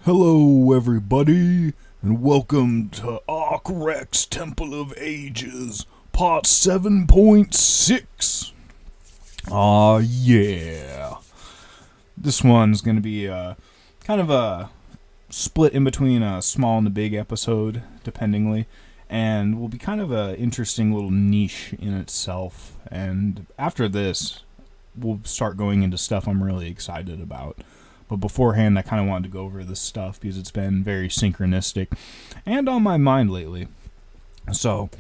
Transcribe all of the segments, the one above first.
Hello, everybody, and welcome to Arc Rex Temple of Ages, part 7.6. Aw, yeah. This one's going to be kind of a split in between a small and a big episode, dependingly, and will be kind of an interesting little niche in itself. And after this, we'll start going into stuff I'm really excited about. But beforehand, I kind of wanted to go over this stuff because it's been very synchronistic and on my mind lately. So,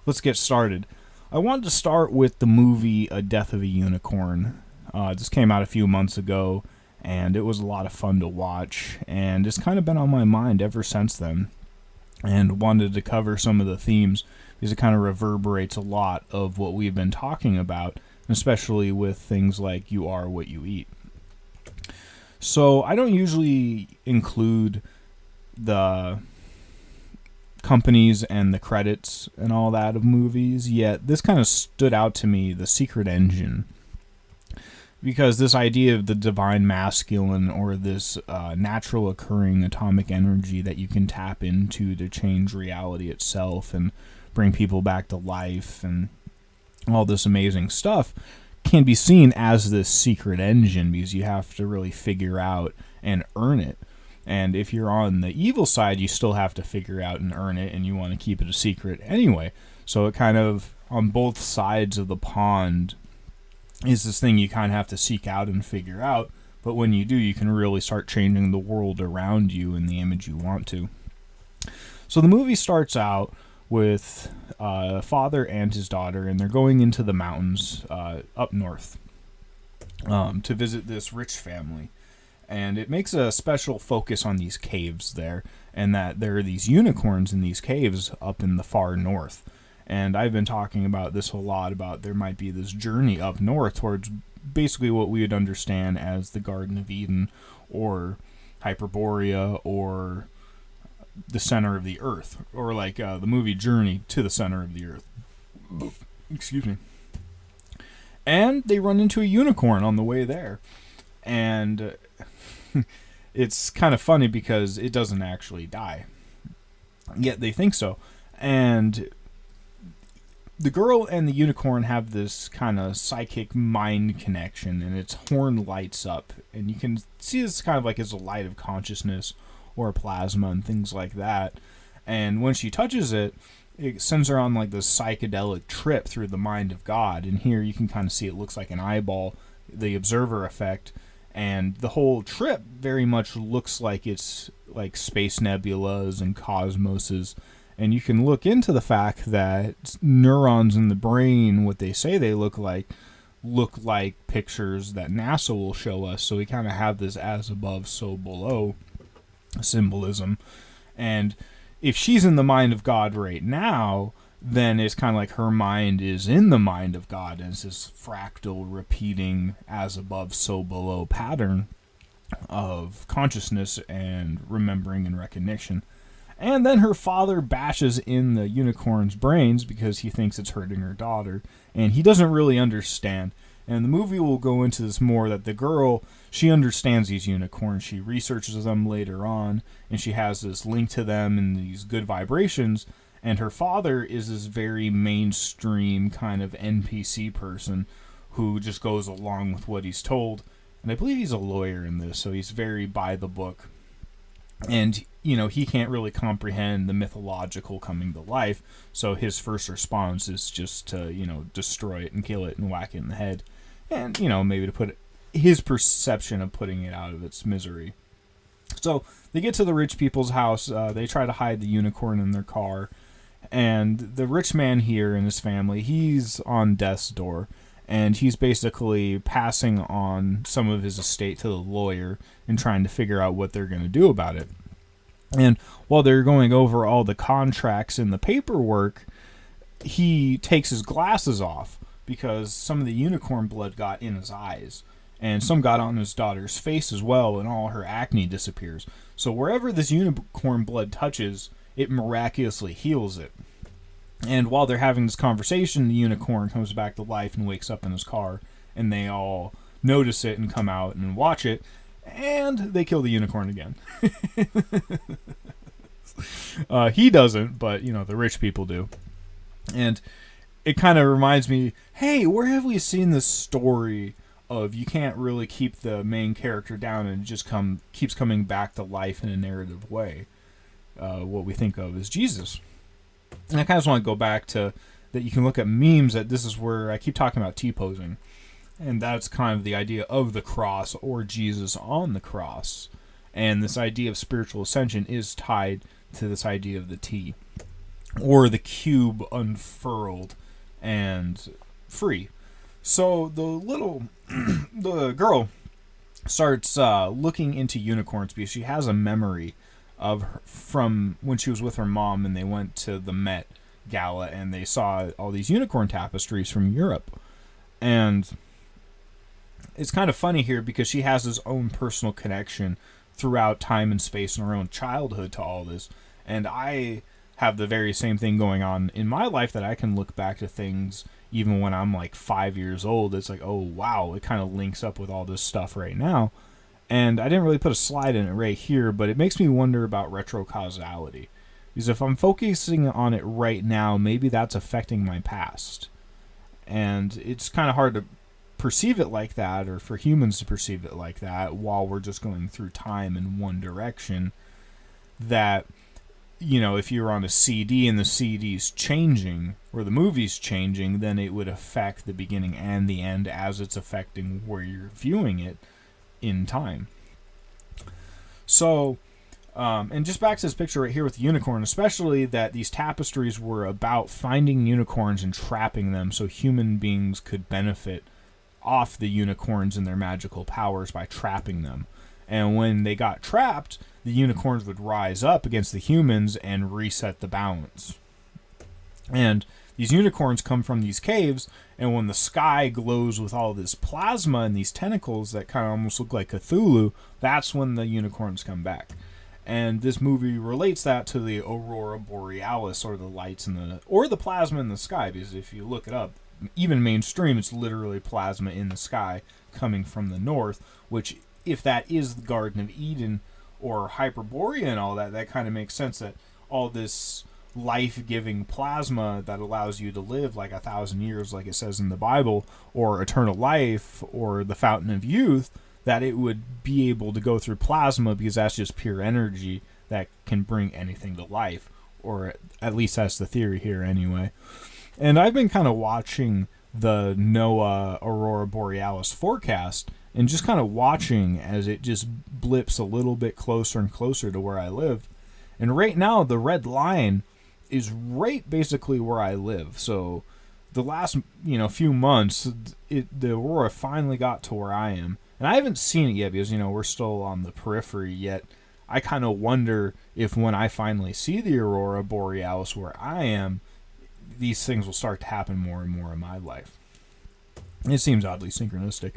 let's get started. I wanted to start with the movie A Death of a Unicorn. This came out a few months ago, and it was a lot of fun to watch, and it's kind of been on my mind ever since then. And wanted to cover some of the themes because it kind of reverberates a lot of what we've been talking about, especially with things like you are what you eat. So I don't usually include the companies and the credits and all that of movies, yet this kind of stood out to me, the secret engine. Because this idea of the divine masculine or this natural occurring atomic energy that you can tap into to change reality itself and bring people back to life and all this amazing stuff can be seen as this secret engine because you have to really figure out and earn it. And if you're on the evil side, you still have to figure out and earn it, and you want to keep it a secret anyway. So it kind of, on both sides of the pond, is this thing you kind of have to seek out and figure out. But when you do, you can really start changing the world around you in the image you want to. So the movie starts out with a father and his daughter, and they're going into the mountains up north to visit this rich family. And it makes a special focus on these caves there, and that there are these unicorns in these caves up in the far north. And I've been talking about this a lot, about there might be this journey up north towards basically what we would understand as the Garden of Eden, or Hyperborea, or the center of the earth, or like the movie Journey to the Center of the Earth. Excuse me. And they run into a unicorn on the way there, and it's kind of funny because it doesn't actually die, yet they think so. And the girl and the unicorn have this kind of psychic mind connection, and its horn lights up, and you can see this kind of like as a light of consciousness or plasma and things like that. And when she touches it, it sends her on like this psychedelic trip through the mind of God. And here you can kind of see it looks like an eyeball, the observer effect. And the whole trip very much looks like it's like space nebulas and cosmoses. And you can look into the fact that neurons in the brain, what they say they look like pictures that NASA will show us. So we kind of have this as above, so below symbolism. And if she's in the mind of God right now, then it's kind of like her mind is in the mind of God, and it's this fractal repeating as above so below pattern of consciousness and remembering and recognition. And then her father bashes in the unicorn's brains because he thinks it's hurting her daughter, and he doesn't really understand. And the movie will go into this more, that the girl, she understands these unicorns. She researches them later on, and she has this link to them and these good vibrations. And her father is this very mainstream kind of NPC person who just goes along with what he's told. And I believe he's a lawyer in this, so he's very by the book. And, you know, he can't really comprehend the mythological coming to life, so his first response is just to, you know, destroy it and kill it and whack it in the head. And, you know, maybe to put his perception of putting it out of its misery. So they get to the rich people's house. They try to hide the unicorn in their car. And the rich man here in his family, he's on death's door. And he's basically passing on some of his estate to the lawyer and trying to figure out what they're going to do about it. And while they're going over all the contracts and the paperwork, he takes his glasses off because some of the unicorn blood got in his eyes. And some got on his daughter's face as well, and all her acne disappears. So wherever this unicorn blood touches, it miraculously heals it. And while they're having this conversation, the unicorn comes back to life and wakes up in his car, and they all notice it and come out and watch it. and they kill the unicorn again. He doesn't, but the rich people do. And it kind of reminds me, hey, where have we seen this story of you can't really keep the main character down and it just keeps coming back to life in a narrative way? What we think of as Jesus. And I kind of just want to go back to that. You can look at memes that this is where I keep talking about T-posing. And that's kind of the idea of the cross or Jesus on the cross. And this idea of spiritual ascension is tied to this idea of the T, or the cube unfurled and free. So the girl starts looking into unicorns because she has a memory from when she was with her mom and they went to the Met Gala and they saw all these unicorn tapestries from Europe. And it's kind of funny here because she has this own personal connection throughout time and space in her own childhood to all this. And I have the very same thing going on in my life, that I can look back to things even when I'm like 5 years old. It's like, oh wow, it kind of links up with all this stuff right now. And I didn't really put a slide in it right here, but it makes me wonder about retrocausality. Because if I'm focusing on it right now, maybe that's affecting my past. And it's kind of hard to perceive it like that, or for humans to perceive it like that, while we're just going through time in one direction. That, if you're on a CD and the CD's changing, or the movie's changing, then it would affect the beginning and the end as it's affecting where you're viewing it in time. So, and just back to this picture right here with the unicorn, especially that these tapestries were about finding unicorns and trapping them so human beings could benefit off the unicorns and their magical powers by trapping them. And when they got trapped, the unicorns would rise up against the humans and reset the balance. And these unicorns come from these caves, and when the sky glows with all this plasma and these tentacles that kind of almost look like Cthulhu, that's when the unicorns come back. And this movie relates that to the aurora borealis, or the lights or the plasma in the sky, because if you look it up, even mainstream, it's literally plasma in the sky coming from the north, which, if that is the Garden of Eden or Hyperborea and all that, that kind of makes sense, that all this life-giving plasma that allows you to live like 1,000 years, like it says in the Bible, or eternal life, or the fountain of youth, that it would be able to go through plasma because that's just pure energy that can bring anything to life, or at least that's the theory here anyway. And I've been kind of watching the NOAA Aurora Borealis forecast and just kind of watching as it just blips a little bit closer and closer to where I live. And right now, the red line is right basically where I live. So the last few months, the aurora finally got to where I am. And I haven't seen it yet because, we're still on the periphery yet. I kind of wonder if when I finally see the Aurora Borealis where I am, these things will start to happen more and more in my life. It seems oddly synchronistic.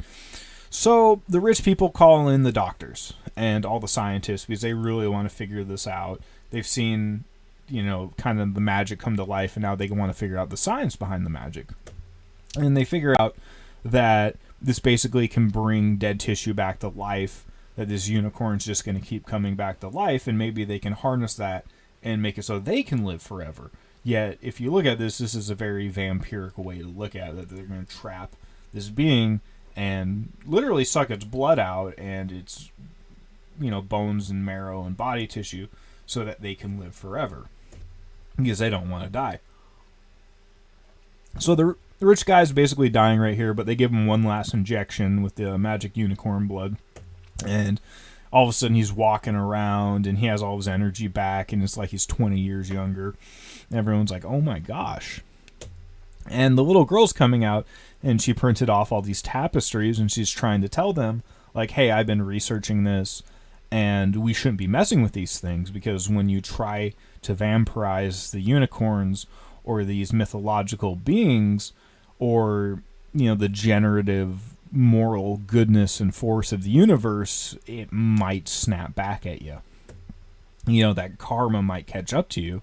So the rich people call in the doctors and all the scientists because they really want to figure this out. They've seen, kind of the magic come to life, and now they want to figure out the science behind the magic. And they figure out that this basically can bring dead tissue back to life, that this unicorn's just going to keep coming back to life, and maybe they can harness that and make it so they can live forever. Yet, if you look at this is a very vampiric way to look at it. They're going to trap this being and literally suck its blood out and its, bones and marrow and body tissue so that they can live forever. Because they don't want to die. So the rich guy's basically dying right here, but they give him one last injection with the magic unicorn blood. And all of a sudden he's walking around and he has all his energy back and it's like he's 20 years younger. And everyone's like, oh my gosh. And the little girl's coming out and she printed off all these tapestries and she's trying to tell them, like, hey, I've been researching this and we shouldn't be messing with these things, because when you try to vampirize the unicorns or these mythological beings or, the generative moral goodness and force of the universe, it might snap back at you. That karma might catch up to you.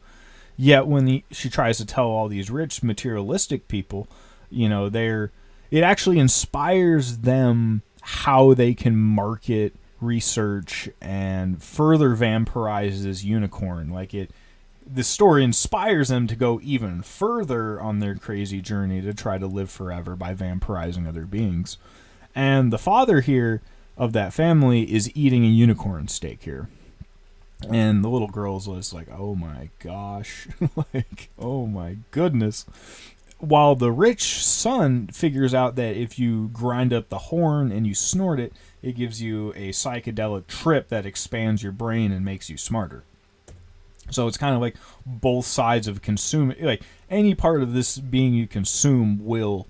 Yet when she tries to tell all these rich materialistic people, it actually inspires them how they can market research and further vampirize this unicorn. The story inspires them to go even further on their crazy journey to try to live forever by vampirizing other beings. And the father here of that family is eating a unicorn steak here. And the little girl's just like, oh my gosh, oh my goodness. While the rich son figures out that if you grind up the horn and you snort it, it gives you a psychedelic trip that expands your brain and makes you smarter. So it's kind of like both sides of consuming. Like, any part of this being you consume will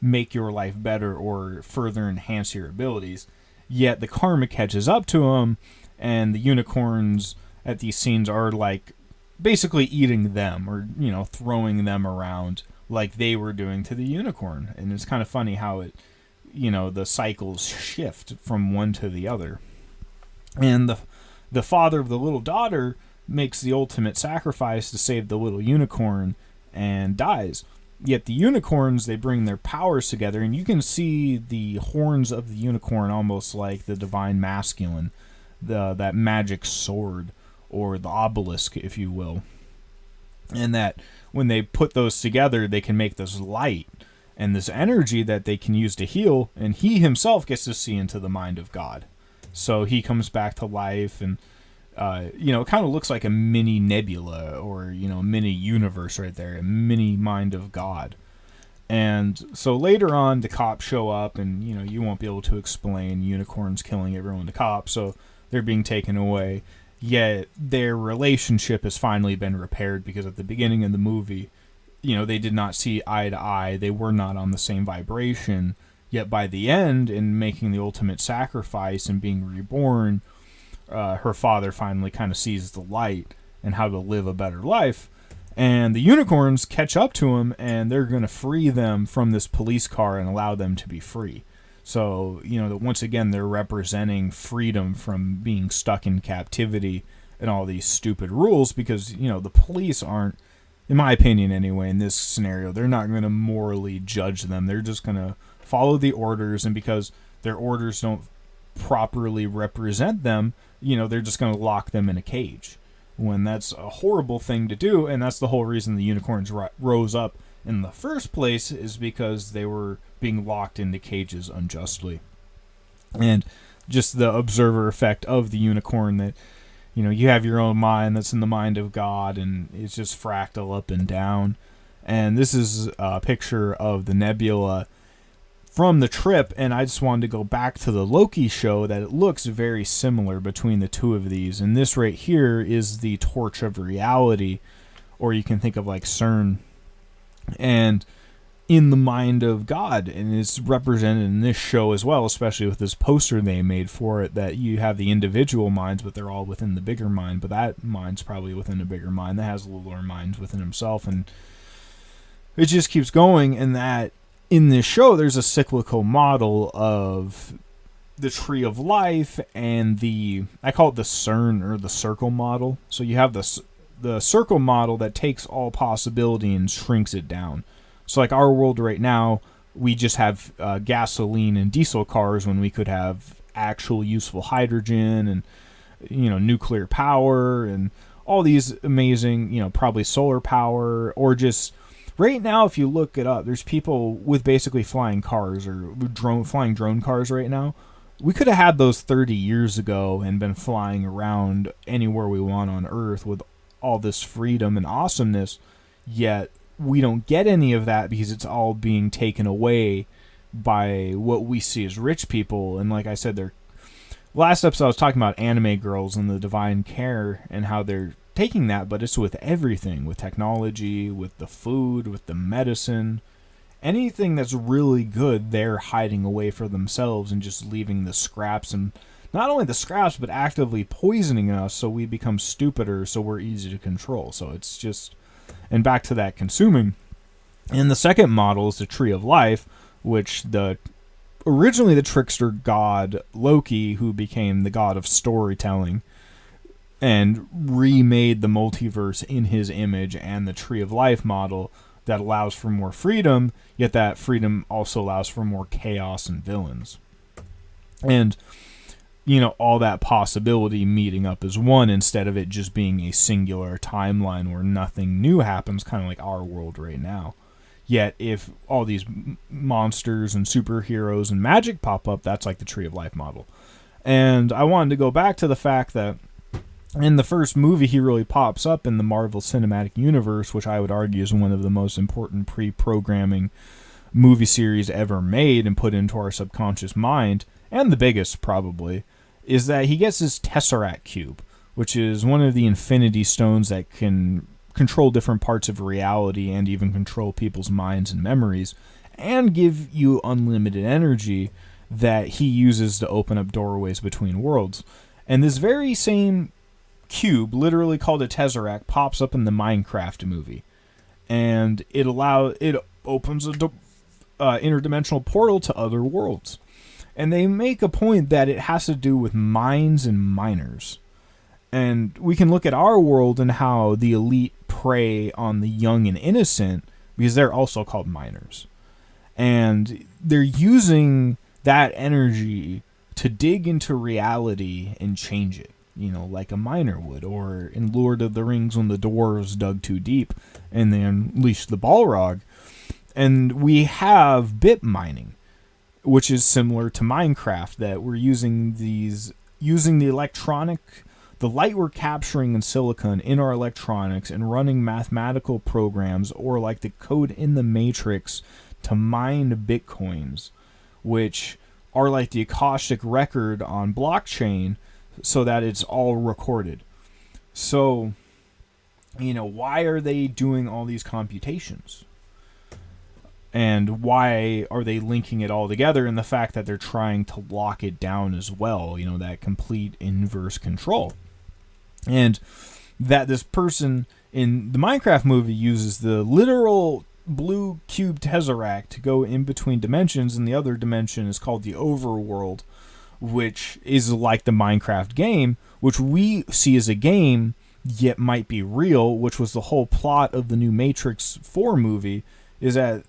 make your life better or further enhance your abilities. Yet the karma catches up to them, and the unicorns at these scenes are like basically eating them, or throwing them around like they were doing to the unicorn. And it's kind of funny how it, the cycles shift from one to the other. And the father of the little daughter makes the ultimate sacrifice to save the little unicorn and dies. Yet the unicorns, they bring their powers together, and you can see the horns of the unicorn almost like the divine masculine, that magic sword, or the obelisk, if you will. And that when they put those together, they can make this light and this energy that they can use to heal, and he himself gets to see into the mind of God. So he comes back to life, and it kind of looks like a mini nebula, or a mini universe right there, a mini mind of God. And so later on, the cops show up, and you won't be able to explain unicorns killing everyone to cops, so they're being taken away. Yet their relationship has finally been repaired, because at the beginning of the movie, they did not see eye to eye. They were not on the same vibration. Yet by the end, in making the ultimate sacrifice and being reborn, her father finally kind of sees the light and how to live a better life. And the unicorns catch up to him, and they're going to free them from this police car and allow them to be free. So, that once again, they're representing freedom from being stuck in captivity and all these stupid rules, because, the police aren't, in my opinion anyway, in this scenario, they're not going to morally judge them. They're just going to follow the orders, and because their orders don't properly represent them, they're just going to lock them in a cage, when that's a horrible thing to do. And that's the whole reason the unicorns rose up in the first place, is because they were being locked into cages unjustly. And just the observer effect of the unicorn, that you have your own mind that's in the mind of God, and it's just fractal up and down. And this is a picture of the nebula from the trip, and I just wanted to go back to the Loki show, that it looks very similar between the two of these. And this right here is the torch of reality, or you can think of like CERN, and in the mind of God, and it's represented in this show as well, especially with this poster they made for it, that you have the individual minds, but they're all within the bigger mind, but that mind's probably within a bigger mind that has littler minds within himself. And it just keeps going. And that in this show, there's a cyclical model of the tree of life, and I call it the CERN, or the circle model. So you have the circle model that takes all possibility and shrinks it down. So like our world right now, we just have gasoline and diesel cars, when we could have actual useful hydrogen and nuclear power and all these amazing, probably solar power, or just right now, if you look it up, there's people with basically flying cars, or flying drone cars right now. We could have had those 30 years ago and been flying around anywhere we want on Earth with all this freedom and awesomeness, yet we don't get any of that because it's all being taken away by what we see as rich people. And like I said, last episode I was talking about anime girls and the divine care, and how they're taking that, but it's with everything, with technology, with the food, with the medicine, anything that's really good, they're hiding away for themselves and just leaving the scraps, and not only the scraps, but actively poisoning us so we become stupider, so we're easy to control. So it's just, and back to that consuming. And the second model is the tree of life, which originally the trickster god Loki, who became the god of storytelling, and remade the multiverse in his image, and the tree of life model that allows for more freedom, yet that freedom also allows for more chaos and villains. And all that possibility meeting up as one instead of it just being a singular timeline where nothing new happens, kind of like our world right now. Yet, if all these monsters and superheroes and magic pop up, that's like the Tree of Life model. And I wanted to go back to the fact that in the first movie, he really pops up in the Marvel Cinematic Universe, which I would argue is one of the most important pre-programming movie series ever made and put into our subconscious mind, and the biggest probably, is that he gets his Tesseract Cube, which is one of the Infinity Stones that can control different parts of reality and even control people's minds and memories, and give you unlimited energy that he uses to open up doorways between worlds. And this very same cube, literally called a Tesseract, pops up in the Minecraft movie, and it opens a interdimensional portal to other worlds. And they make a point that it has to do with mines and miners. And we can look at our world and how the elite prey on the young and innocent, because they're also called miners. And they're using that energy to dig into reality and change it, like a miner would. Or in Lord of the Rings, when the dwarves dug too deep and they unleashed the Balrog. And we have bit mining, which is similar to Minecraft, that we're using the light we're capturing in silicon in our electronics and running mathematical programs, or like the code in the Matrix, to mine bitcoins, which are like the Akashic record on blockchain, so that it's all recorded. So, why are they doing all these computations? And why are they linking it all together? And the fact that they're trying to lock it down as well, that complete inverse control. And that this person in the Minecraft movie uses the literal blue cube Tesseract to go in between dimensions, and the other dimension is called the overworld, which is like the Minecraft game, which we see as a game, yet might be real, which was the whole plot of the new Matrix 4 movie, is that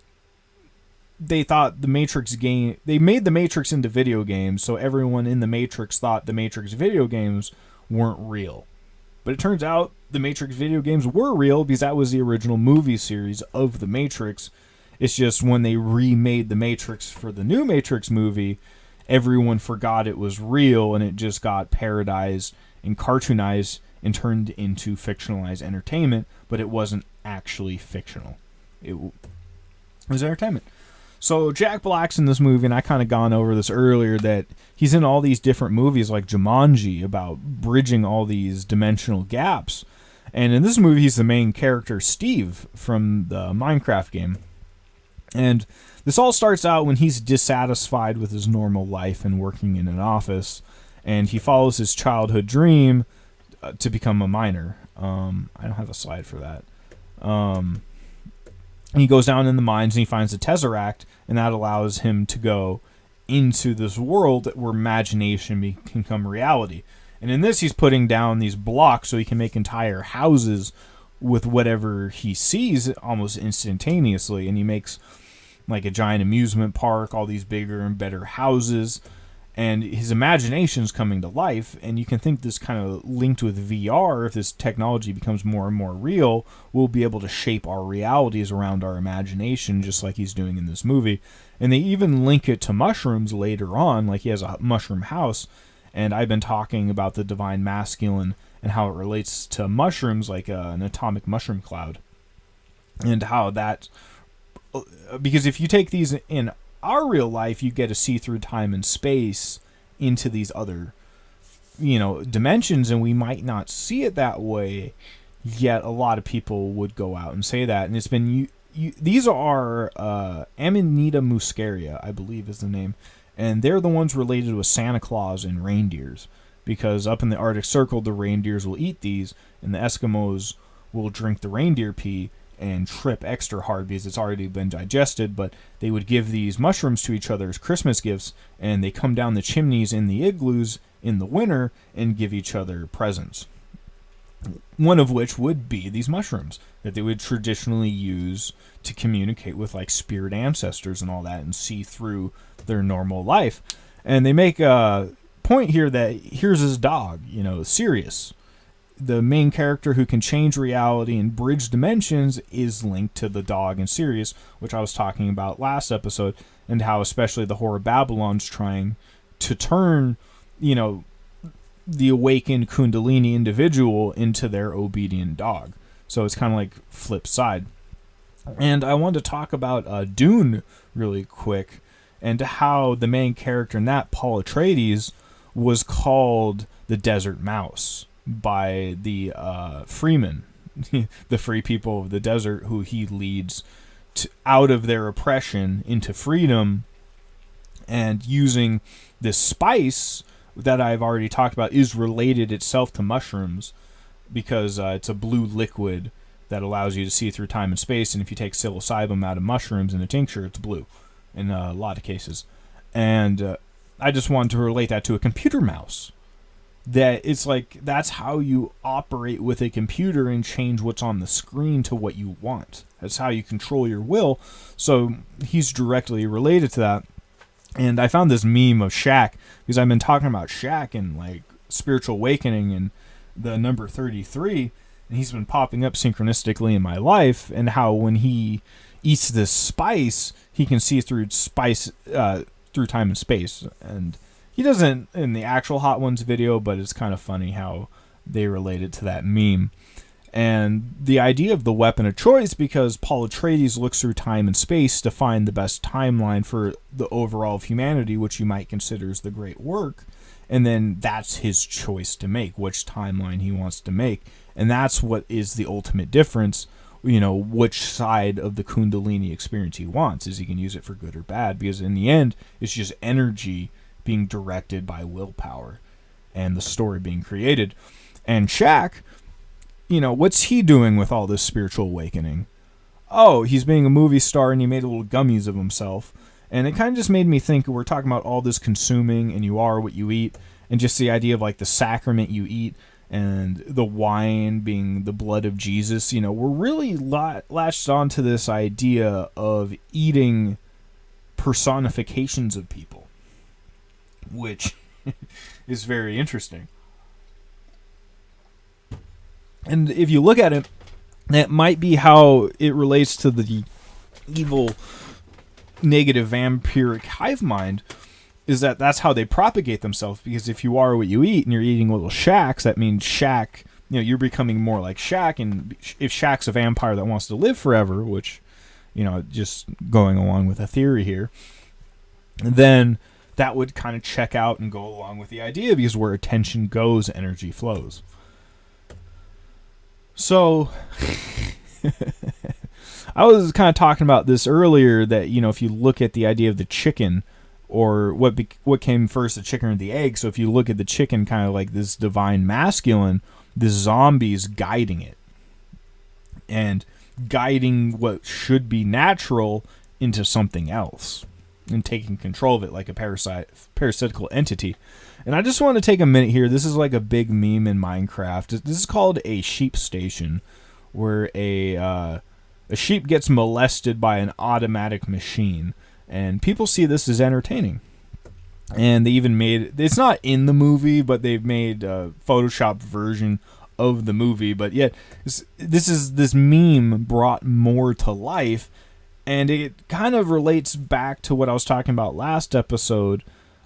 they thought the Matrix game, they made the Matrix into video games, so everyone in the Matrix thought the Matrix video games weren't real. But it turns out the Matrix video games were real, because that was the original movie series of the Matrix. It's just when they remade the Matrix for the new Matrix movie, everyone forgot it was real, and it just got parodized and cartoonized and turned into fictionalized entertainment, but it wasn't actually fictional. It was entertainment. So Jack Black's in this movie, and I kind of gone over this earlier, that he's in all these different movies like Jumanji about bridging all these dimensional gaps. And in this movie, he's the main character, Steve, from the Minecraft game. And this all starts out when he's dissatisfied with his normal life and working in an office, and he follows his childhood dream to become a miner. I don't have a slide for that. He goes down in the mines and he finds the Tesseract, and that allows him to go into this world where imagination can become reality. And in this, he's putting down these blocks so he can make entire houses with whatever he sees almost instantaneously. And he makes like a giant amusement park, all these bigger and better houses. And his imagination's coming to life, and you can think this kind of linked with VR. If this technology becomes more and more real, we'll be able to shape our realities around our imagination, just like he's doing in this movie. And they even link it to mushrooms later on, like he has a mushroom house, and I've been talking about the divine masculine and how it relates to mushrooms, like an atomic mushroom cloud. And how that... Because if you take these in our real life, you get to see through time and space into these other, dimensions, and we might not see it that way, yet a lot of people would go out and say that. And it's been, these are Amanita muscaria, I believe is the name, and they're the ones related with Santa Claus and reindeers, because up in the Arctic Circle, the reindeers will eat these, and the Eskimos will drink the reindeer pee and trip extra hard because it's already been digested. But they would give these mushrooms to each other as Christmas gifts, and they come down the chimneys in the igloos in the winter and give each other presents. One of which would be these mushrooms that they would traditionally use to communicate with like spirit ancestors and all that, and see through their normal life. And they make point here that here's his dog, Sirius. The main character who can change reality and bridge dimensions is linked to the dog in Sirius, which I was talking about last episode, and how especially the Whore of Babylon's trying to turn, the awakened Kundalini individual into their obedient dog. So it's kind of like flip side. And I wanted to talk about Dune really quick, and how the main character in that, Paul Atreides, was called the Desert Mouse by the freemen, the free people of the desert, who he leads out of their oppression into freedom. And using this spice that I've already talked about is related itself to mushrooms, because it's a blue liquid that allows you to see through time and space. And if you take psilocybin out of mushrooms in a tincture, it's blue in a lot of cases. And I just wanted to relate that to a computer mouse. That it's like, that's how you operate with a computer and change what's on the screen to what you want. That's how you control your will. So he's directly related to that. And I found this meme of Shaq, because I've been talking about Shaq and like spiritual awakening and the number 33, and he's been popping up synchronistically in my life, and how when he eats this spice, he can see through space, through time and space. And he doesn't in the actual Hot Ones video, but it's kind of funny how they related to that meme. And the idea of the weapon of choice, because Paul Atreides looks through time and space to find the best timeline for the overall of humanity, which you might consider as the great work. And then that's his choice to make, which timeline he wants to make. And that's what is the ultimate difference, which side of the Kundalini experience he wants. Is he can use it for good or bad, because in the end, it's just energy being directed by willpower and the story being created. And Shaq, what's he doing with all this spiritual awakening? Oh, he's being a movie star, and he made little gummies of himself. And it kind of just made me think, we're talking about all this consuming, and you are what you eat, and just the idea of like the sacrament you eat, and the wine being the blood of Jesus. We're really latched onto this idea of eating personifications of people, which is very interesting. And if you look at it, that might be how it relates to the evil, negative, vampiric hive mind, is that that's how they propagate themselves. Because if you are what you eat, and you're eating little Shaqs, that means Shaq, you're becoming more like Shaq. And if Shaq's a vampire that wants to live forever, which, just going along with a theory here, then that would kind of check out and go along with the idea, because where attention goes, energy flows. So, I was kind of talking about this earlier, that, if you look at the idea of the chicken, or what came first, the chicken or the egg. So if you look at the chicken kind of like this divine masculine, this zombie is guiding it. And guiding what should be natural into something else. And taking control of it like a parasitical entity. And I just want to take a minute here. This is like a big meme in Minecraft. This is called a sheep station, where a sheep gets molested by an automatic machine, and people see this as entertaining. And they even made, it's not in the movie, but they've made a Photoshopped version of the movie. But yet, this meme brought more to life. And it kind of relates back to what I was talking about last episode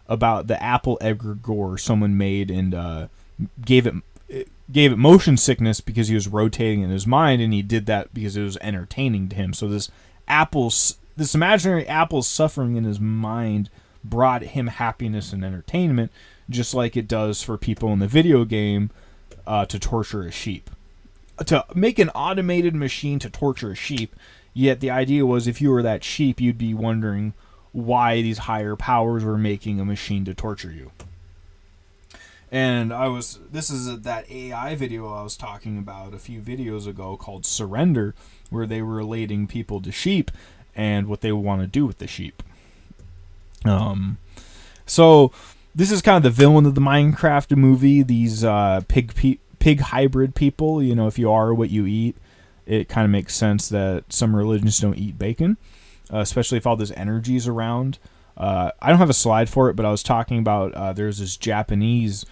about the apple egregore someone made, and gave it motion sickness because he was rotating in his mind, and he did that because it was entertaining to him. So this imaginary apple suffering in his mind brought him happiness and entertainment, just like it does for people in the video game to torture a sheep. To make an automated machine to torture a sheep. Yet the idea was, if you were that sheep, you'd be wondering why these higher powers were making a machine to torture you. And this is that AI video I was talking about a few videos ago called Surrender, where they were relating people to sheep and what they want to do with the sheep. So this is kind of the villain of the Minecraft movie, these pig hybrid people. If you are what you eat, it kind of makes sense that some religions don't eat bacon, especially if all this energy is around. I don't have a slide for it, but I was talking about there's this Japanese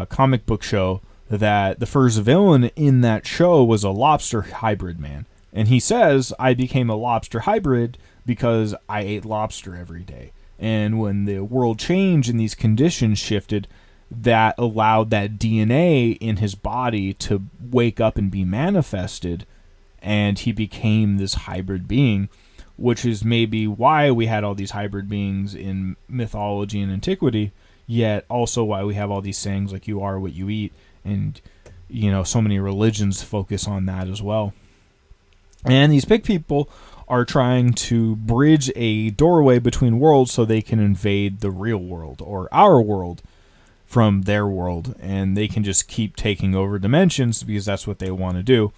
comic book show that the first villain in that show was a lobster hybrid man. And he says, I became a lobster hybrid because I ate lobster every day. And when the world changed and these conditions shifted, that allowed that DNA in his body to wake up and be manifested. And he became this hybrid being, which is maybe why we had all these hybrid beings in mythology and antiquity, yet also why we have all these sayings like you are what you eat. And, so many religions focus on that as well. And these pig people are trying to bridge a doorway between worlds so they can invade the real world, or our world, from their world. And they can just keep taking over dimensions because that's what they want to do.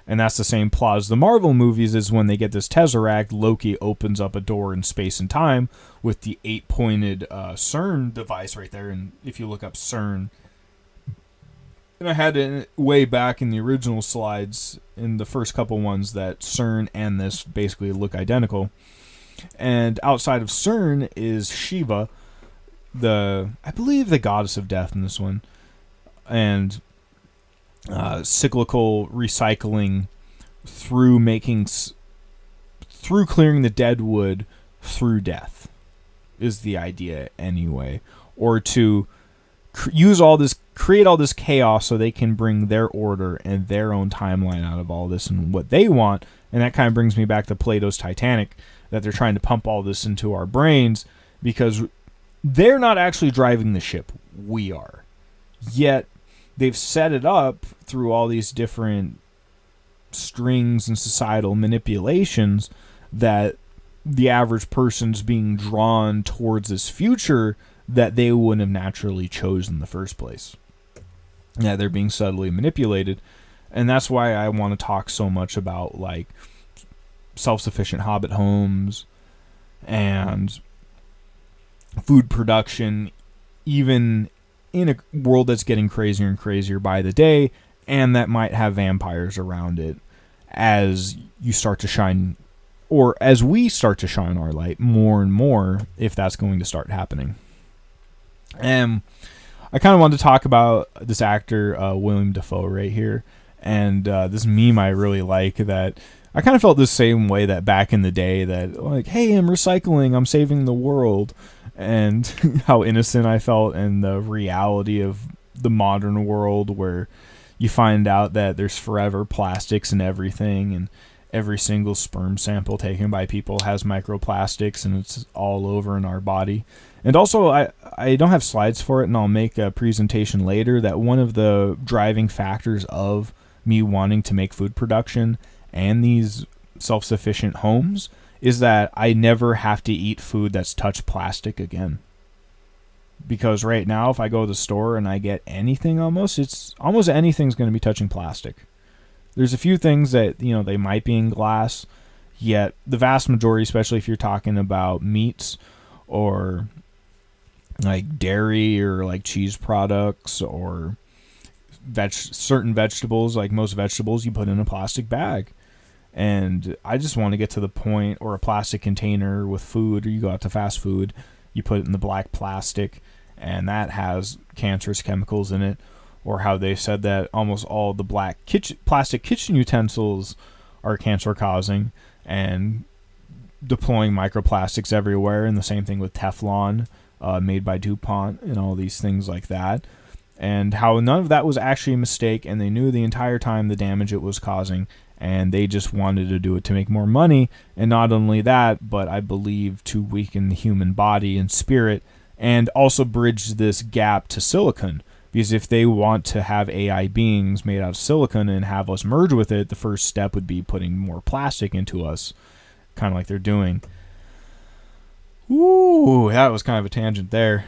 And that's the same plot as the Marvel movies, is when they get this Tesseract, Loki opens up a door in space and time with the 8-pointed CERN device right there. And if you look up CERN, and I had it way back in the original slides, in the first couple ones, that CERN and this basically look identical. And outside of CERN is Shiva, I believe the goddess of death in this one. And cyclical recycling through clearing the dead wood through death is the idea anyway. Or to create all this chaos so they can bring their order and their own timeline out of all this and what they want. And that kind of brings me back to Plato's Titanic, that they're trying to pump all this into our brains because they're not actually driving the ship. We are. Yet they've set it up through all these different strings and societal manipulations that the average person's being drawn towards this future that they wouldn't have naturally chosen in the first place. Yeah, they're being subtly manipulated. And that's why I want to talk so much about like self-sufficient hobbit homes and food production, even in a world that's getting crazier and crazier by the day, and that might have vampires around it as you start to shine, or as we start to shine our light more and more, if that's going to start happening. And I kind of wanted to talk about this actor, William Dafoe, right here, and this meme I really like, that I kind of felt the same way that back in the day, that like, hey, I'm recycling, I'm saving the world, and how innocent I felt, and the reality of the modern world where you find out that there's forever plastics and everything, and every single sperm sample taken by people has microplastics, and it's all over in our body. And also, I don't have slides for it, and I'll make a presentation later, that one of the driving factors of me wanting to make food production and these self-sufficient homes is that I never have to eat food that's touched plastic again. Because right now, if I go to the store and I get anything, almost anything's going to be touching plastic. There's a few things that, they might be in glass, yet the vast majority, especially if you're talking about meats or like dairy or like cheese products or certain vegetables, like most vegetables, you put in a plastic bag. And I just want to get to the point, or a plastic container with food, or you go out to fast food, you put it in the black plastic, and that has cancerous chemicals in it. Or how they said that almost all the black plastic kitchen utensils are cancer causing, and deploying microplastics everywhere. And the same thing with Teflon, made by DuPont, and all these things like that. And how none of that was actually a mistake, and they knew the entire time the damage it was causing, and they just wanted to do it to make more money. And not only that, but I believe to weaken the human body and spirit, and also bridge this gap to silicon. Because if they want to have AI beings made out of silicon and have us merge with it, the first step would be putting more plastic into us, kind of like they're doing. Ooh, that was kind of a tangent there.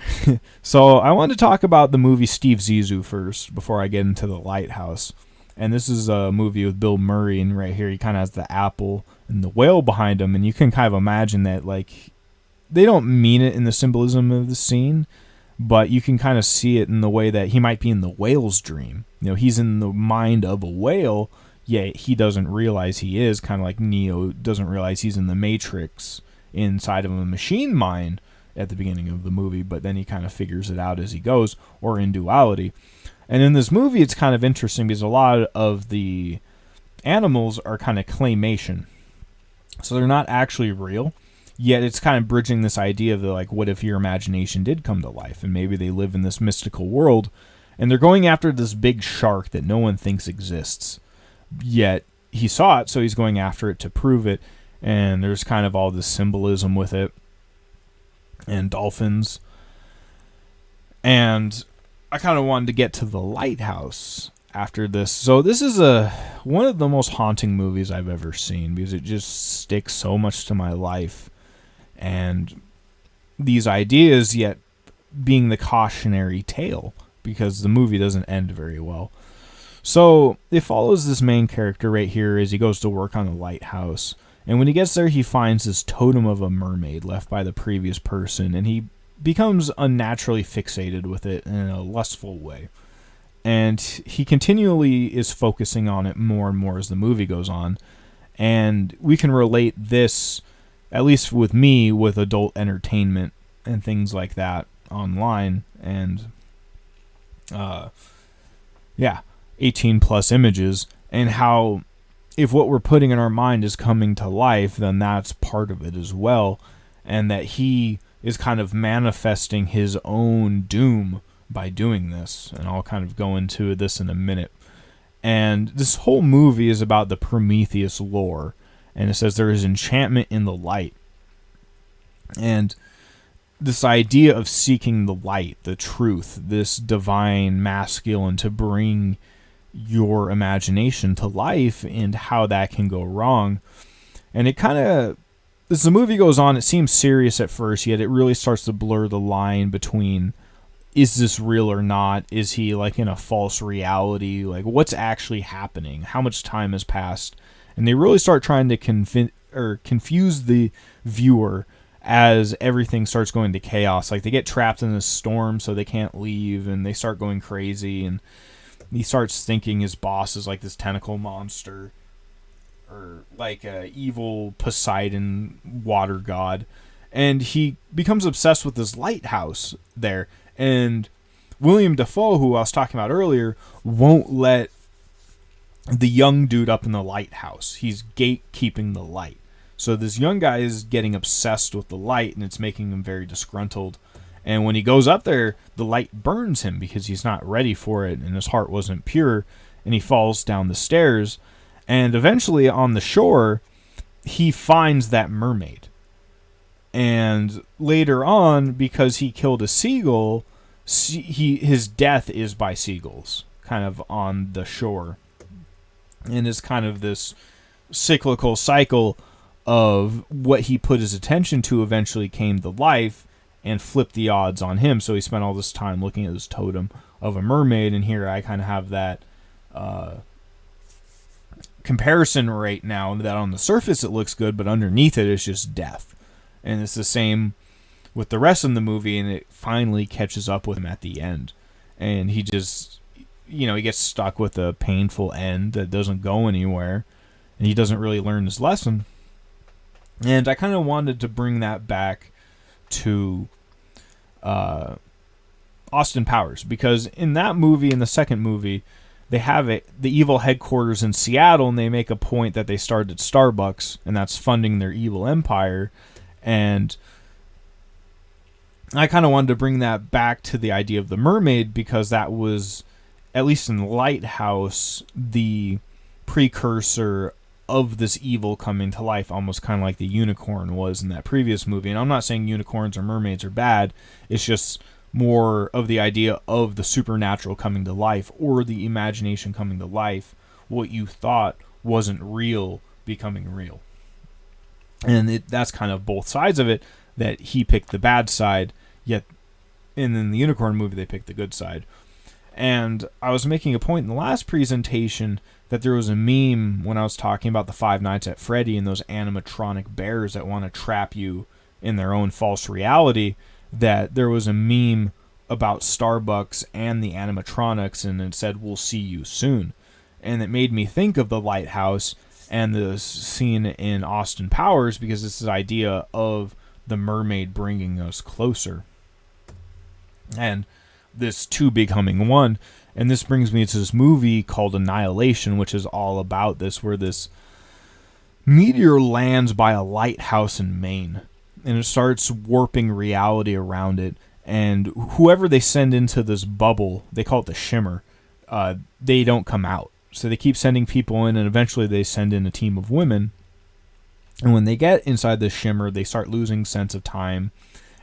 So I wanted to talk about the movie Steve Zissou first, before I get into The Lighthouse. And this is a movie with Bill Murray, and right here he kind of has the apple and the whale behind him, and you can kind of imagine that, like, they don't mean it in the symbolism of the scene, but you can kind of see it in the way that he might be in the whale's dream. He's in the mind of a whale, yet he doesn't realize he is, kind of like Neo doesn't realize he's in the Matrix inside of a machine mind. at the beginning of the movie, but then he kind of figures it out as he goes, or in duality. And in this movie, it's kind of interesting because a lot of the animals are kind of claymation. So they're not actually real, yet it's kind of bridging this idea of what if your imagination did come to life, and maybe they live in this mystical world, and they're going after this big shark that no one thinks exists. Yet he saw it, so he's going after it to prove it, and there's kind of all this symbolism with it, and dolphins. And I kind of wanted to get to the lighthouse after this. So this is one of the most haunting movies I've ever seen, because it just sticks so much to my life. And these ideas, yet being the cautionary tale, because the movie doesn't end very well. So it follows this main character right here as he goes to work on the lighthouse. And when he gets there, he finds this totem of a mermaid left by the previous person, and he becomes unnaturally fixated with it in a lustful way. And he continually is focusing on it more and more as the movie goes on. And we can relate this, at least with me, with adult entertainment and things like that online. And, 18 plus images, and how if what we're putting in our mind is coming to life, then that's part of it as well. And that he is kind of manifesting his own doom by doing this. And I'll kind of go into this in a minute. And this whole movie is about the Prometheus lore. And it says there is enchantment in the light. And this idea of seeking the light, the truth, this divine masculine to bring your imagination to life, and how that can go wrong. And it kind of, as the movie goes on, it seems serious at first, yet it really starts to blur the line between, is this real or not? Is he in a false reality? What's actually happening? How much time has passed? And they really start trying to confuse the viewer as everything starts going to chaos. They get trapped in this storm, so they can't leave, and they start going crazy, and he starts thinking his boss is this tentacle monster, or a evil Poseidon water god. And he becomes obsessed with this lighthouse there. And William Dafoe, who I was talking about earlier, won't let the young dude up in the lighthouse. He's gatekeeping the light. So this young guy is getting obsessed with the light, and it's making him very disgruntled. And when he goes up there, the light burns him because he's not ready for it, and his heart wasn't pure, and he falls down the stairs. And eventually on the shore, he finds that mermaid. And later on, because he killed a seagull, his death is by seagulls, kind of on the shore. And it's kind of this cyclical cycle of what he put his attention to eventually came to life and flipped the odds on him. So he spent all this time looking at this totem of a mermaid, and here I kind of have that comparison right now, that on the surface it looks good, but underneath it is just death. And it's the same with the rest of the movie, and it finally catches up with him at the end. And he just, he gets stuck with a painful end that doesn't go anywhere, and he doesn't really learn his lesson. And I kind of wanted to bring that back to Austin Powers, because in that movie, in the second movie, they have the evil headquarters in Seattle, and they make a point that they started Starbucks, and that's funding their evil empire. And I kind of wanted to bring that back to the idea of the mermaid, because that was, at least in Lighthouse, the precursor of this evil coming to life, almost kind of like the unicorn was in that previous movie. And I'm not saying unicorns or mermaids are bad, it's just more of the idea of the supernatural coming to life, or the imagination coming to life, what you thought wasn't real becoming real. And that's kind of both sides of it, that he picked the bad side, yet in the unicorn movie they picked the good side. And I was making a point in the last presentation that there was a meme when I was talking about the Five Nights at Freddy and those animatronic bears that want to trap you in their own false reality, that there was a meme about Starbucks and the animatronics, and it said, "We'll see you soon." And it made me think of the lighthouse and the scene in Austin Powers, because it's this idea of the mermaid bringing us closer. And this too becoming one. And this brings me to this movie called Annihilation, which is all about this, where this meteor lands by a lighthouse in Maine, and it starts warping reality around it. And whoever they send into this bubble, they call it the shimmer, they don't come out. So they keep sending people in, and eventually they send in a team of women. And when they get inside the shimmer, they start losing sense of time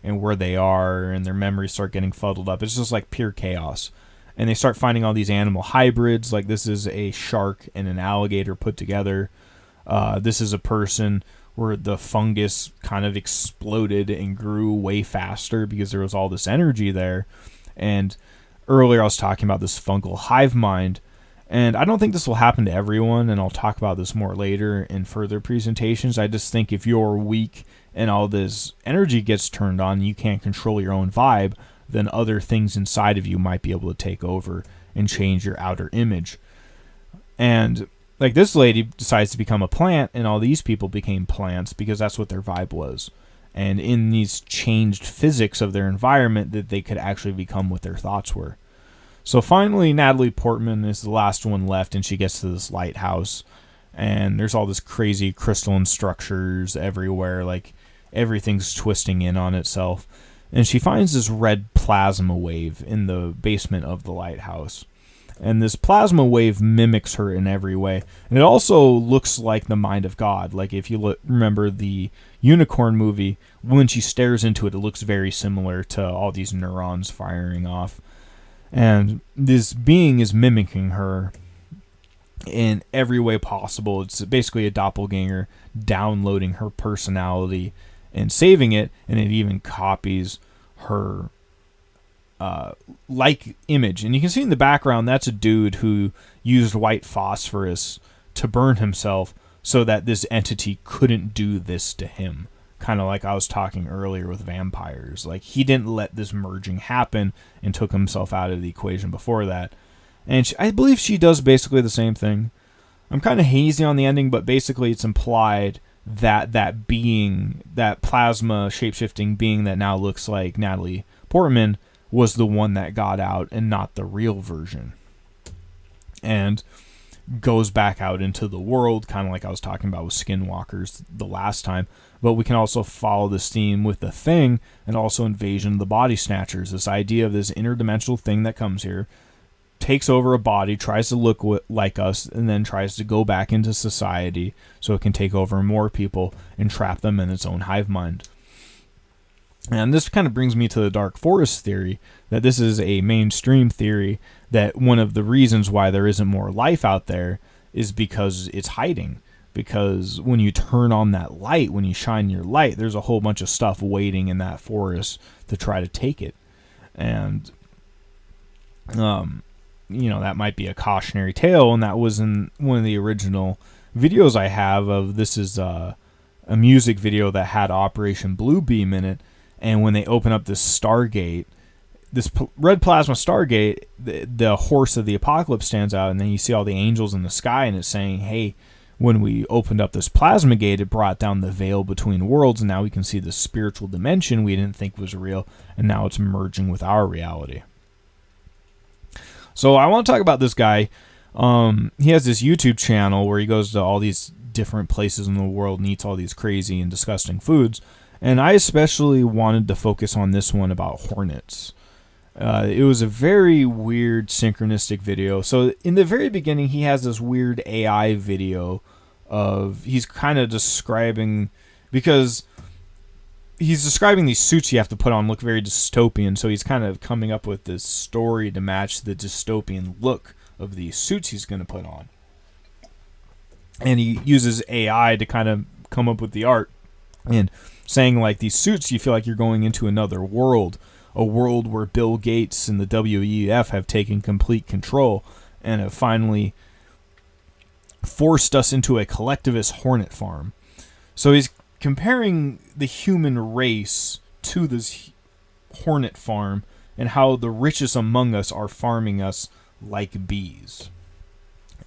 and where they are, and their memories start getting fuddled up. It's just like pure chaos. And they start finding all these animal hybrids, like this is a shark and an alligator put together. This is a person where the fungus kind of exploded and grew way faster because there was all this energy there. And earlier I was talking about this fungal hive mind. And I don't think this will happen to everyone, and I'll talk about this more later in further presentations. I just think if you're weak and all this energy gets turned on, you can't control your own vibe, then other things inside of you might be able to take over and change your outer image. And like this lady decides to become a plant, and all these people became plants because that's what their vibe was. And in these changed physics of their environment, that they could actually become what their thoughts were. So finally, Natalie Portman is the last one left, and she gets to this lighthouse, and there's all this crazy crystalline structures everywhere, like everything's twisting in on itself. And she finds this red plasma wave in the basement of the lighthouse. And this plasma wave mimics her in every way. And it also looks like the mind of God. Like if you remember the unicorn movie, when she stares into it, it looks very similar to all these neurons firing off. And this being is mimicking her in every way possible. It's basically a doppelganger downloading her personality and saving it, and it even copies her like image. And you can see in the background, that's a dude who used white phosphorus to burn himself so that this entity couldn't do this to him. Kind of like I was talking earlier with vampires. Like, he didn't let this merging happen and took himself out of the equation before that. And I believe she does basically the same thing. I'm kind of hazy on the ending, but basically it's implied that that being, that plasma shape-shifting being that now looks like Natalie Portman, was the one that got out and not the real version. And goes back out into the world, kind of like I was talking about with Skinwalkers the last time. But we can also follow this theme with The Thing and also Invasion of the Body Snatchers. This idea of this interdimensional thing that comes here, takes over a body, tries to look like us, and then tries to go back into society so it can take over more people and trap them in its own hive mind. And this kind of brings me to the Dark Forest theory, that this is a mainstream theory, that one of the reasons why there isn't more life out there is because it's hiding. Because when you turn on that light, when you shine your light, there's a whole bunch of stuff waiting in that forest to try to take it. And, that might be a cautionary tale, and that was in one of the original videos I have of this is a music video that had Operation Bluebeam in it. And when they open up this Stargate, this red plasma Stargate, the horse of the apocalypse stands out, and then you see all the angels in the sky, and it's saying, hey, when we opened up this plasma gate, it brought down the veil between worlds, and now we can see the spiritual dimension we didn't think was real, and now it's merging with our reality. So I want to talk about this guy. He has this YouTube channel where he goes to all these different places in the world and eats all these crazy and disgusting foods. And I especially wanted to focus on this one about hornets. It was a very weird synchronistic video. So in the very beginning, he has this weird AI video of, he's kind of describing, because he's describing these suits you have to put on look very dystopian. So he's kind of coming up with this story to match the dystopian look of these suits he's going to put on. And he uses AI to kind of come up with the art. And saying like these suits, you feel like you're going into another world, a world where Bill Gates and the WEF have taken complete control and have finally forced us into a collectivist hornet farm. So he's comparing the human race to this hornet farm and how the richest among us are farming us like bees.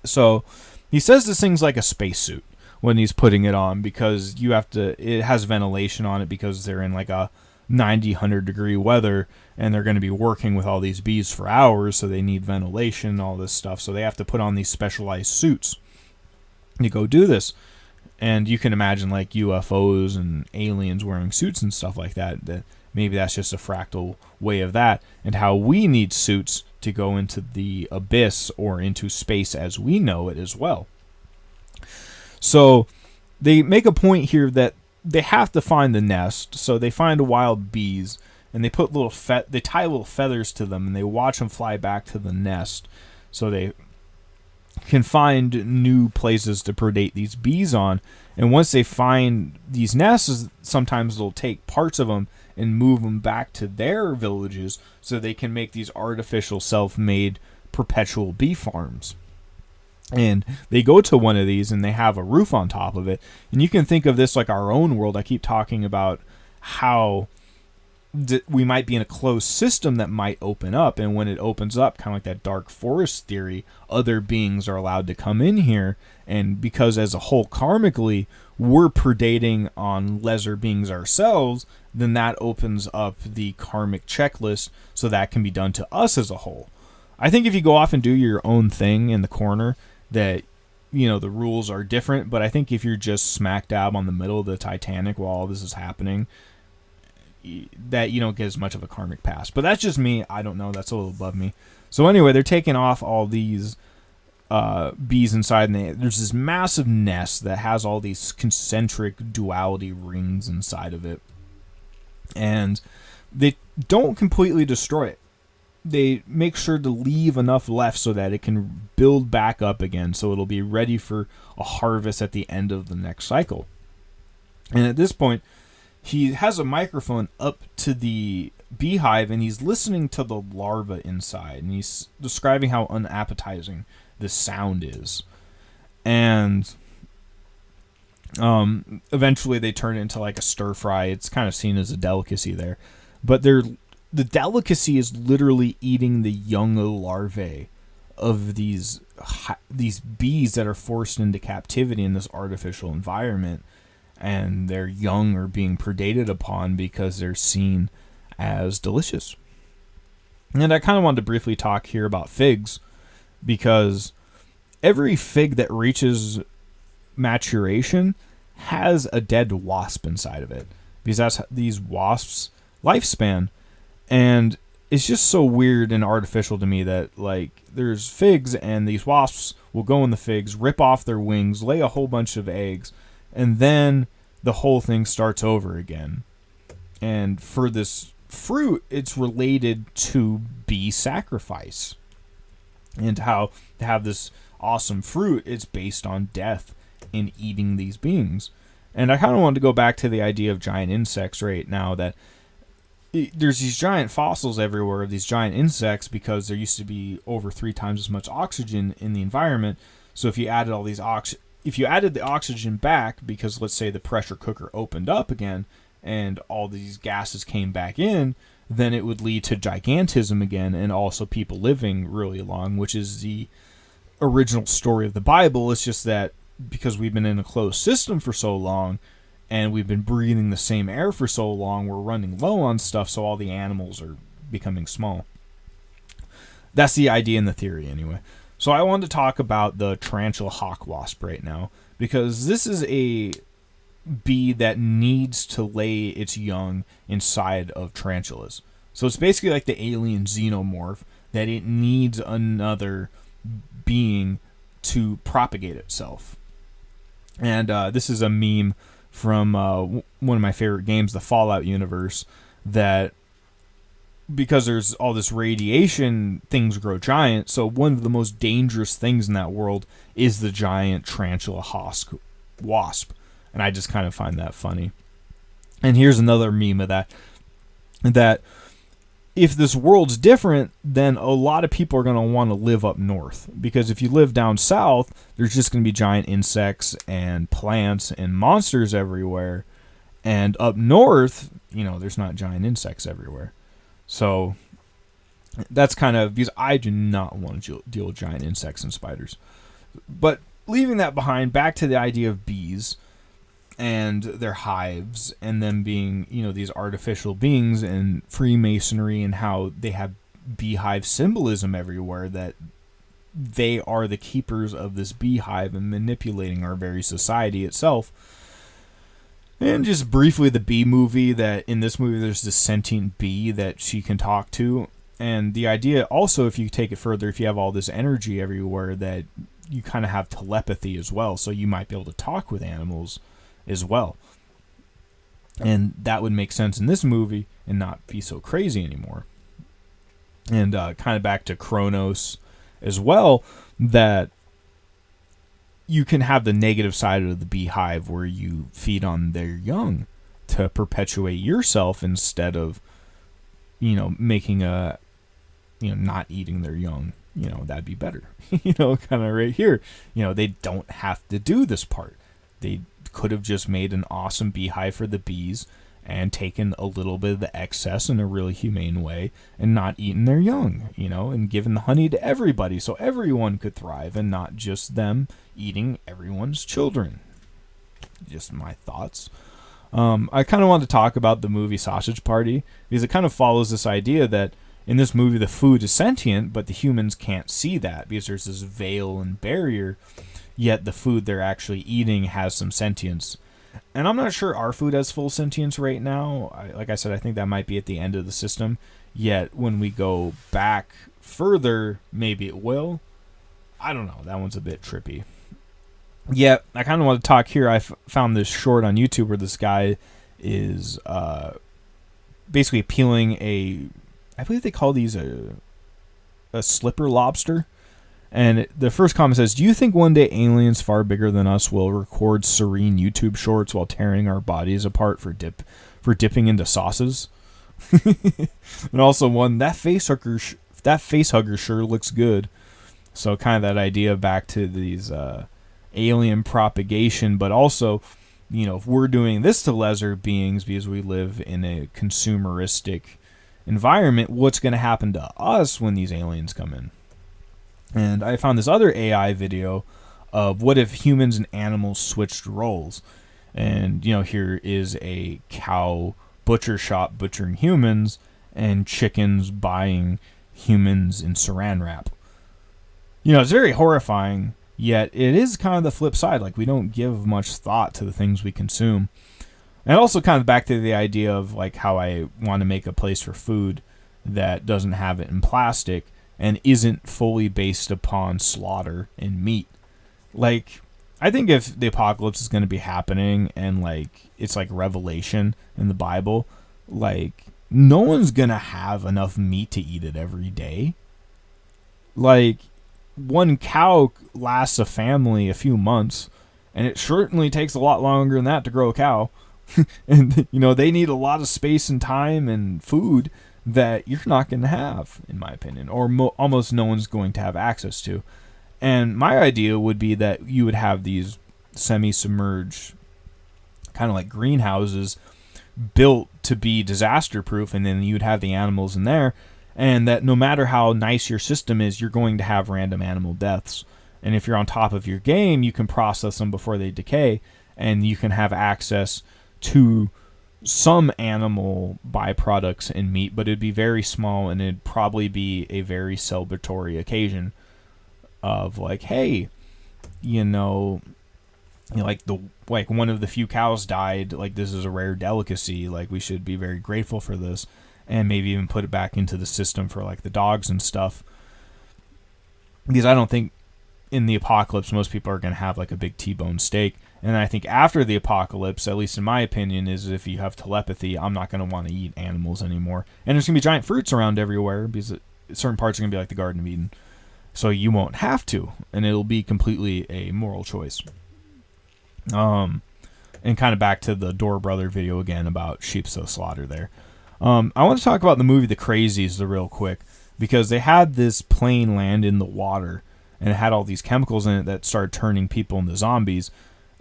So he says this thing's like a spacesuit, when he's putting it on, because it has ventilation on it because they're in like a 90, 100 degree weather, and they're going to be working with all these bees for hours, so they need ventilation, all this stuff. So they have to put on these specialized suits to go do this. And you can imagine like UFOs and aliens wearing suits and stuff like that. That maybe that's just a fractal way of that, and how we need suits to go into the abyss or into space as we know it as well. So they make a point here that they have to find the nest. So they find wild bees, and they put they tie little feathers to them, and they watch them fly back to the nest, so they can find new places to predate these bees on. And once they find these nests, sometimes they'll take parts of them and move them back to their villages so they can make these artificial self-made perpetual bee farms. And they go to one of these and they have a roof on top of it. And you can think of this like our own world. I keep talking about how we might be in a closed system that might open up, and when it opens up, kind of like that dark forest theory, other beings are allowed to come in here. And because as a whole karmically we're predating on lesser beings ourselves, then that opens up the karmic checklist so that can be done to us as a whole. I think if you go off and do your own thing in the corner, that, you know, the rules are different. But I think if you're just smack dab on the middle of the Titanic while all this is happening, that you don't get as much of a karmic pass. But that's just me. I don't know. That's a little above me. So anyway, they're taking off all these bees inside, and there's this massive nest that has all these concentric duality rings inside of it. And they don't completely destroy it. They make sure to leave enough left so that it can build back up again, so it'll be ready for a harvest at the end of the next cycle. And at this point, he has a microphone up to the beehive, and he's listening to the larva inside, and he's describing how unappetizing this sound is. And eventually they turn it into like a stir fry. It's kind of seen as a delicacy there. But the delicacy is literally eating the young larvae of these bees that are forced into captivity in this artificial environment. And their young are being predated upon because they're seen as delicious. And I kind of wanted to briefly talk here about figs, because every fig that reaches maturation has a dead wasp inside of it, because that's these wasps' lifespan. And it's just so weird and artificial to me that, like, there's figs and these wasps will go in the figs, rip off their wings, lay a whole bunch of eggs, and then the whole thing starts over again. And for this fruit, it's related to bee sacrifice. And how to have this awesome fruit, it's based on death in eating these beings. And I kind of wanted to go back to the idea of giant insects right now, that there's these giant fossils everywhere of these giant insects, because there used to be over 3 times as much oxygen in the environment. So if you added all these if you added the oxygen back, because let's say the pressure cooker opened up again and all these gases came back in, then it would lead to gigantism again, and also people living really long, which is the original story of the Bible. It's just that because we've been in a closed system for so long, and we've been breathing the same air for so long, we're running low on stuff, so all the animals are becoming small. That's the idea and the theory anyway. So I wanted to talk about the tarantula hawk wasp right now, because this is a bee that needs to lay its young inside of tarantulas. So it's basically like the alien xenomorph, that it needs another being to propagate itself. And this is a meme from one of my favorite games, the Fallout universe, that because there's all this radiation, things grow giant. So one of the most dangerous things in that world is the giant tarantula hawk wasp. And I just kind of find that funny. And here's another meme of that if this world's different, then a lot of people are going to want to live up north. Because if you live down south, there's just going to be giant insects and plants and monsters everywhere. And up north, you know, there's not giant insects everywhere. So that's kind of, because I do not want to deal with giant insects and spiders. But leaving that behind, back to the idea of bees. bees and their hives, and them being, these artificial beings, and Freemasonry, and how they have beehive symbolism everywhere, that they are the keepers of this beehive and manipulating our very society itself. And just briefly, the bee movie, that in this movie there's this sentient bee that she can talk to. And the idea also, if you take it further, if you have all this energy everywhere, that you kind of have telepathy as well. So you might be able to talk with animals as well. And that would make sense in this movie and not be so crazy anymore. And kind of back to Kronos as well, that you can have the negative side of the beehive where you feed on their young to perpetuate yourself, instead of, making not eating their young. That'd be better. Kind of right here. They don't have to do this part. They could have just made an awesome beehive for the bees and taken a little bit of the excess in a really humane way and not eaten their young, and given the honey to everybody so everyone could thrive, and not just them eating everyone's children. Just my thoughts. I kind of want to talk about the movie Sausage Party, because it kind of follows this idea that in this movie the food is sentient, but the humans can't see that because there's this veil and barrier, yet the food they're actually eating has some sentience. And I'm not sure our food has full sentience right now. Like I said, I think that might be at the end of the system. Yet when we go back further, maybe it will. I don't know. That one's a bit trippy. Yet I kind of want to talk here. I found this short on YouTube where this guy is basically peeling I believe they call these a slipper lobster. And the first comment says, "Do you think one day aliens far bigger than us will record serene YouTube shorts while tearing our bodies apart for dipping into sauces?" And also one, that face hugger sure looks good. So kind of that idea back to these alien propagation, but also, if we're doing this to lesser beings because we live in a consumeristic environment, what's going to happen to us when these aliens come in? And I found this other AI video of what if humans and animals switched roles. And, here is a cow butcher shop butchering humans, and chickens buying humans in saran wrap. It's very horrifying, yet it is kind of the flip side. Like, we don't give much thought to the things we consume. And also kind of back to the idea of like how I want to make a place for food that doesn't have it in plastic and isn't fully based upon slaughter and meat. Like, I think if the apocalypse is going to be happening and like it's like Revelation in the Bible, like no one's going to have enough meat to eat it every day. Like, one cow lasts a family a few months, and it certainly takes a lot longer than that to grow a cow. And they need a lot of space and time and food that you're not going to have, in my opinion, or almost no one's going to have access to. And my idea would be that you would have these semi-submerged, kind of like greenhouses, built to be disaster-proof, and then you'd have the animals in there, and that no matter how nice your system is, you're going to have random animal deaths. And if you're on top of your game, you can process them before they decay, and you can have access to some animal byproducts in meat, but it'd be very small, and it'd probably be a very celebratory occasion of like, hey, like one of the few cows died, like this is a rare delicacy, like we should be very grateful for this, and maybe even put it back into the system for like the dogs and stuff. Because I don't think in the apocalypse most people are going to have like a big T-bone steak. And I think after the apocalypse, at least in my opinion, is if you have telepathy, I'm not going to want to eat animals anymore. And there's going to be giant fruits around everywhere because certain parts are going to be like the Garden of Eden. So you won't have to, and it'll be completely a moral choice. And kind of back to the Door Brother video again about sheep so slaughter there. I want to talk about the movie The Crazies real quick, because they had this plane land in the water, and it had all these chemicals in it that started turning people into zombies.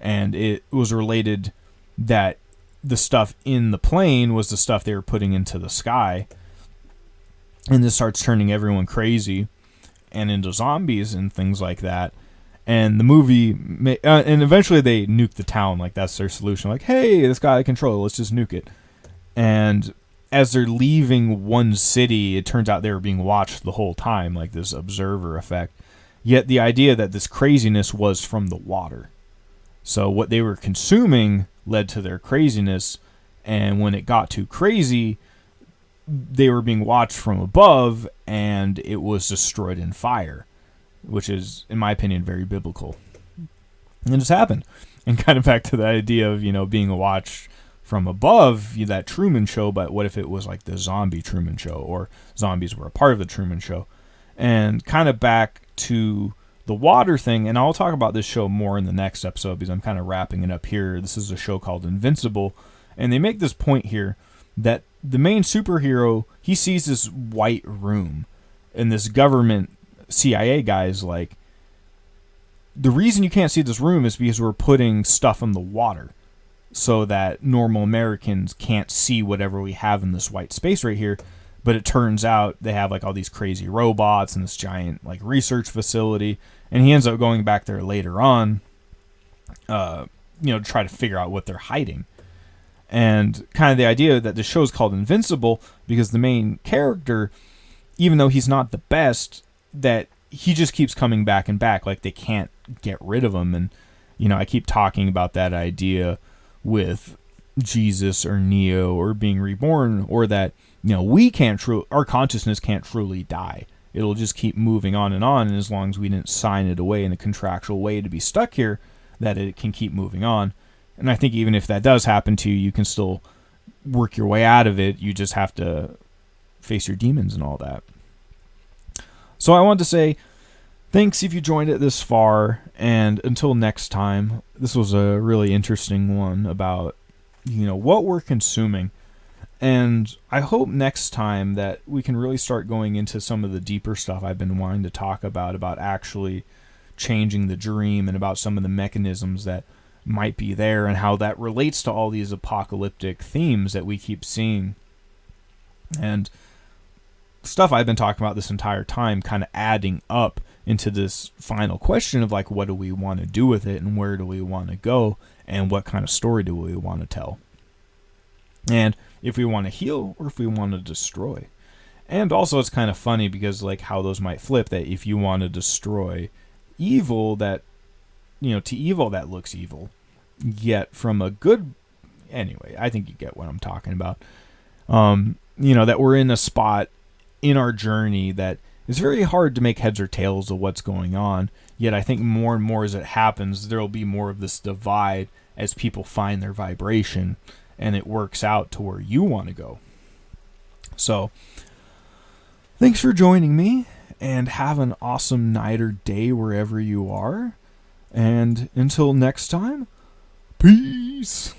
And it was related that the stuff in the plane was the stuff they were putting into the sky. And this starts turning everyone crazy and into zombies and things like that. And the movie, and eventually they nuke the town. Like, that's their solution. Like, hey, this got out of control. Let's just nuke it. And as they're leaving one city, it turns out they were being watched the whole time, like this observer effect. Yet the idea that this craziness was from the water. So what they were consuming led to their craziness, and when it got too crazy, they were being watched from above, and it was destroyed in fire, which is, in my opinion, very biblical. And it just happened. And kind of back to the idea of, being watched from above, that Truman Show, but what if it was like the zombie Truman Show, or zombies were a part of the Truman Show? And kind of back to the water thing, and I'll talk about this show more in the next episode because I'm kind of wrapping it up here. This is a show called Invincible, and they make this point here that the main superhero, he sees this white room, and this government CIA guy is like, the reason you can't see this room is because we're putting stuff in the water so that normal Americans can't see whatever we have in this white space right here. But it turns out they have like all these crazy robots and this giant like research facility. And he ends up going back there later on, to try to figure out what they're hiding. And kind of the idea that the show is called Invincible because the main character, even though he's not the best, that he just keeps coming back and back. Like, they can't get rid of him. And, I keep talking about that idea with Jesus or Neo or being reborn, or that, we can't our consciousness can't truly die. It'll just keep moving on, and as long as we didn't sign it away in a contractual way to be stuck here, that it can keep moving on. And I think even if that does happen to you, you can still work your way out of it. You just have to face your demons and all that. So I want to say thanks if you joined it this far, and until next time, this was a really interesting one about, what we're consuming. And I hope next time that we can really start going into some of the deeper stuff I've been wanting to talk about actually changing the dream, and about some of the mechanisms that might be there and how that relates to all these apocalyptic themes that we keep seeing. And stuff I've been talking about this entire time kind of adding up into this final question of like, what do we want to do with it, and where do we want to go, and what kind of story do we want to tell, and if we want to heal or if we want to destroy. And also it's kind of funny because like how those might flip, that if you want to destroy evil, that to evil that looks evil, yet from a good, anyway, I think you get what I'm talking about. That we're in a spot in our journey that it's very hard to make heads or tails of what's going on. Yet I think more and more as it happens, there will be more of this divide as people find their vibration, and it works out to where you want to go. So thanks for joining me, and have an awesome night or day wherever you are. And until next time, peace.